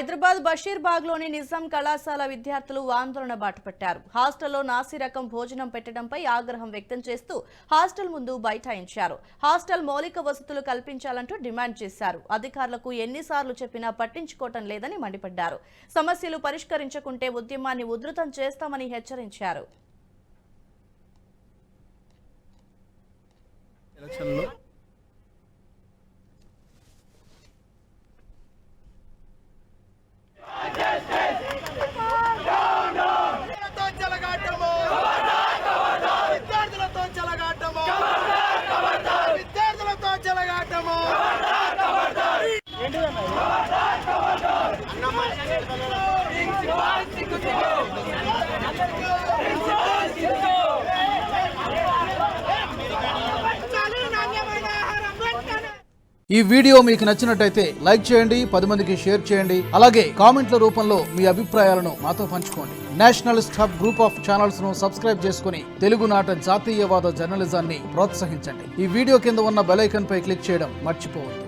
హైదరాబాద్ బషీర్బాగ్లోని నిజాం కళాశాల విద్యార్థులు ఆందోళన బాటపట్టారు. హాస్టల్లో నాసి రకం భోజనం పెట్టడంపై ఆగ్రహం వ్యక్తం చేస్తూ హాస్టల్ ముందు బైఠాయించారు. హాస్టల్ మౌలిక వసతులు కల్పించాలంటూ డిమాండ్ చేశారు. అధికారులకు ఎన్నిసార్లు చెప్పినా పట్టించుకోవటం లేదని మండిపడ్డారు. సమస్యలు పరిష్కరించకుంటే ఉద్యమాన్ని ఉధృతం చేస్తామని హెచ్చరించారు. ఈ వీడియో మీకు నచ్చినట్టయితే లైక్ చేయండి, 10 మందికి షేర్ చేయండి. అలాగే కామెంట్ల రూపంలో మీ అభిప్రాయాలను మాతో పంచుకోండి. Nationalist hub group of channels ను సబ్స్క్రైబ్ చేసుకుని తెలుగునాట జాతీయవాద జర్నలిజాన్ని ప్రోత్సహించండి. ఈ వీడియో కింద ఉన్న బెల్ ఐకాన్ పై క్లిక్ చేయడం మర్చిపోవద్దు.